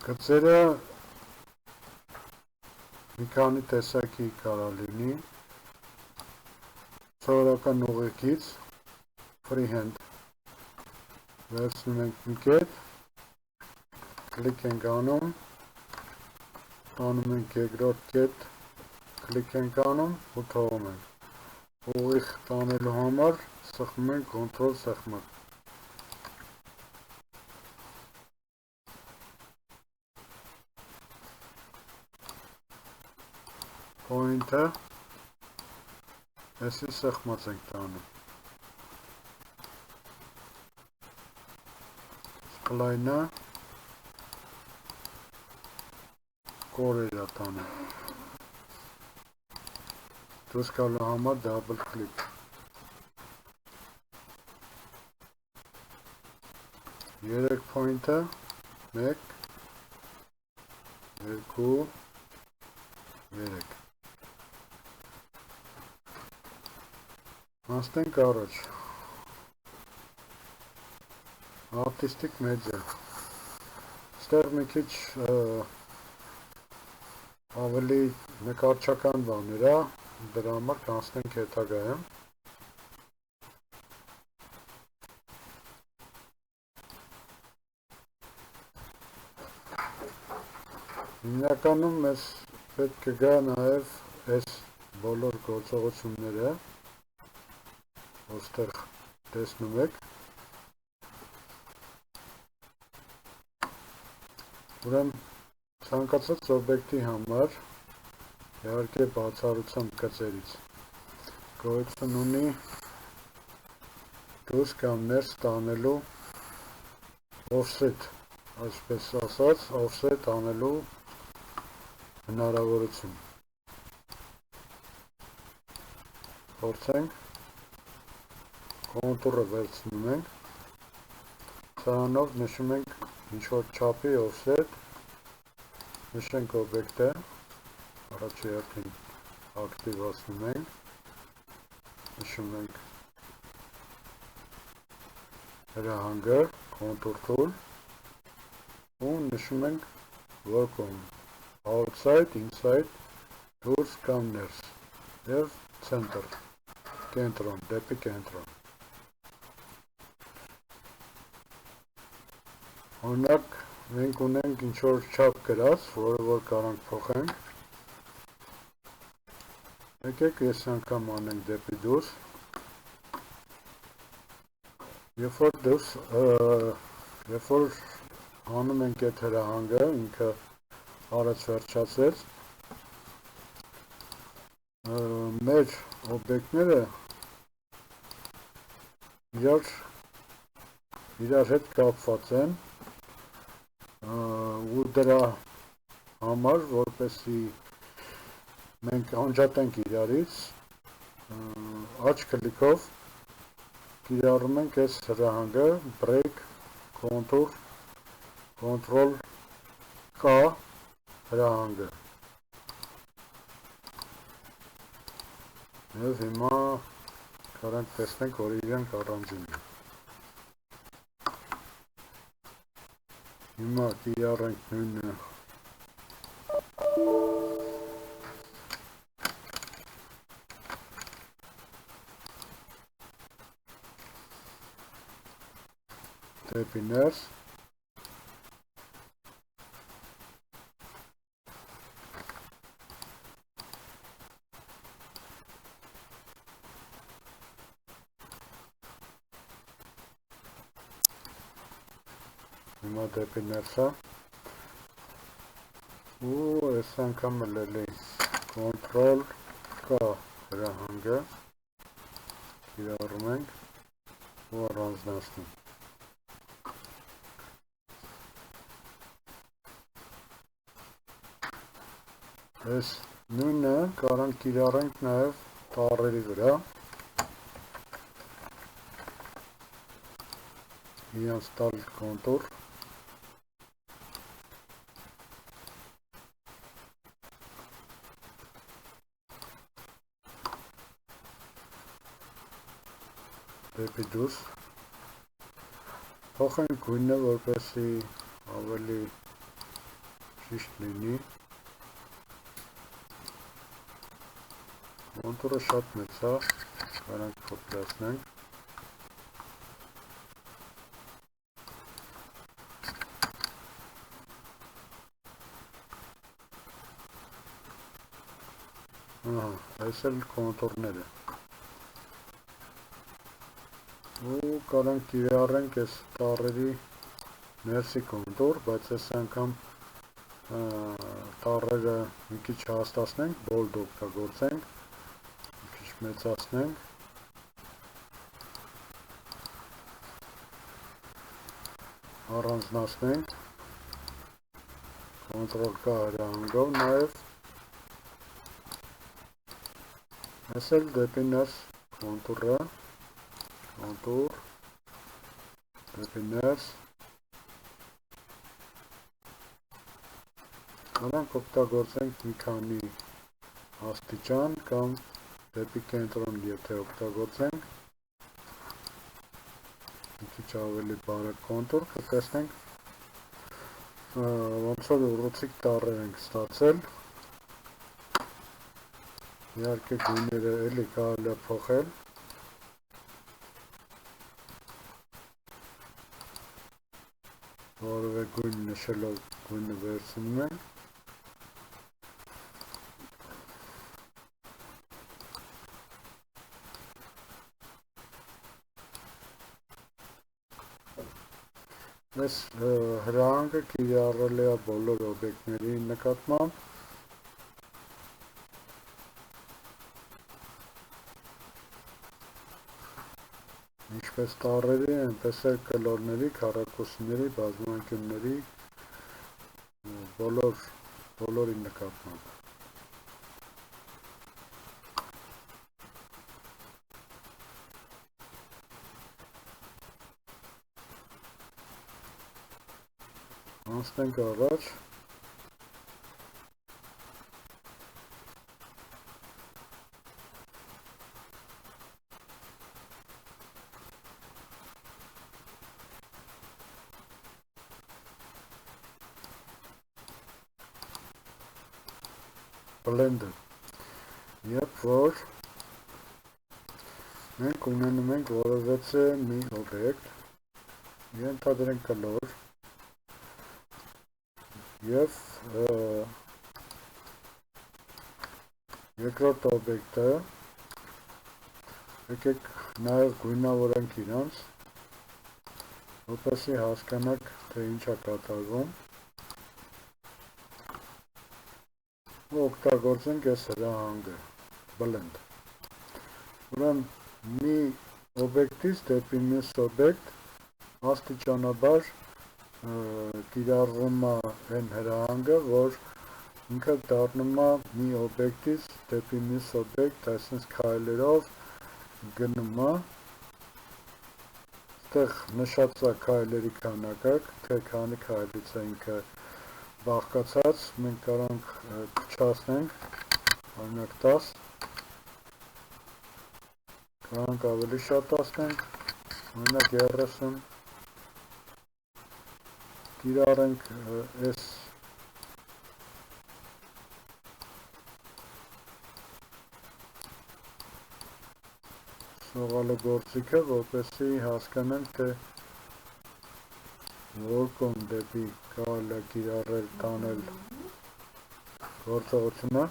Գծերը մի քանի տեսակի կարող լինի, սովորական ուղեկից, freehand վերցնում ենք մի կետ, կլիկ ենք անում, տանում ենք երկրորդ կետ, կլիկ ենք անում ու թողում ենք, ուղիղ տանելու համար սեղմում ենք Ctrl սեղմակ, Point-ը այսի սեղմած ենք տանում, Spline-ը կորերա տանում, դուրս գալու համար double click, 3 point-ը 1, 2, 3 Անցնենք առաջ, Artistic Media, ստեղ մի քիչ ավելի նկարչական բաներ է, դրա համար կանցնենք հետագայում, հիմնականում մեզ պետք է գա նաև այս բոլոր գործողությունները, ոստեղ տեսնում եք, ուրեմն ցանկացած օբյեկտի համար, իհարկե բացառությամբ գծերից, գոյություն ունի դուրս կամ ներս տանելու offset, այսպես ասած, offset անելու հնարավորություն, փորձենք, կոնտուրը վերցնում ենք, սրանով նշում ենք ինչ-որ չափի offset, նշենք օբյեկտը, առաջի հերթին ակտիվացնում ենք, նշում ենք հրահանգը, կոնտուր tool ու նշում ենք work-on, outside, inside, դուրս կամ ներս և center, կենտրոն, դեպի կենտրոն։ Օրինակ, մենք ունենք ինչ-որ չափ գրած, որը որ կարանք փոխենք, եկեք ես անգամ անենք դեպի դուրս, երբ որ անում ենք այդ հրահանգը, ինքը առաջ վերջացեց, մեր օբյեկտները իրար հետ կապված են ու դրա համար, որպեսզի մենք անջատենք իրարից, աջ կլիկով կիրառում ենք այս հրահանգը, break, contour, control K հրահանգը և հիմա կարանք տեսնենք, որ իրանք առանձին են։ Հիմա կիրառենք նույնը դեպի ներս, հիմա դեպի ներսա ու այս անգամ լելի Ctrl K հրահանգը կիրառում ենք ու առանձնացնում։ Այս նույնը կարանք կիրառենք նաև տառերի վրա, իրանց տալ կոնտուր, դեպի դուրս, փոխենք գույնը, որպեսզի ավելի ճիշտ լինի, կոնտուրը շատ մեծ է, կարանք փոքրացնենք, այս էլ կոնտուրները ու կարանք կիրառենք այս տառերի ներսի կոնտուր, բայց այս անգամ տառերը մի քիչ հաստացնենք, bold օգտագործենք, մի քիչ մեծացնենք, առանձնացնենք, կոնտրոլ K հրահանգով նաև, այս էլ դեպի ներս կոնտուրը, կոնտուր, դեպի ներս, կարանք օգտագործենք մի քանի աստիճան կամ դեպի կենտրոն եթե օգտագործենք, մի քիչ ավելի բարակ կոնտուր, կտեսնենք ոնց որ ուռուցիկ տառեր ենք ստացել, իհարկե գույները էլի կարելի է փոխել, որևէ գույն նշելով գույնը վերցնում ենք, այս հրահանգը կիրառել է բոլոր օբյեկտների նկատմամբ, ինչպես տառերի, այնպես էլ կլորների, քառակուսիների, բազմանկյունների, բոլորի նկատմամբ։ Անցնենք առաջ, Blender, երբ որ մենք ունենում ենք որևէ մի օբյեկտ, ենթադրենք կլոր, և երկրորդ օբյեկտը, եկեք նաև գույնավորենք իրանց, որպեսզի հասկանաք, թե ինչ է կատարվում, ու օգտագործենք այս հրահանգը, Blend։ Ուրեմն մի օբյեկտից դեպի մյուս օբյեկտ աստիճանաբար կիրառվում է այն հրահանգը, որ ինքը դառնում է մի օբյեկտից դեպի մյուս օբյեկտ, այսինքն քայլերով գնում է, այդտեղ նշած է քայլերի քանակը, թե քանի քայլից է ինքը բաղկացած, մենք կարանք փչացնենք, օրինակ 10, կարանք ավելի շատացնենք, օրինակ 30, կիրառենք այս սողալը գործիքը, որպեսզի հասկանանք, թե որ կողմ դեպի կարելի է կիրառել տանել գործողությունը։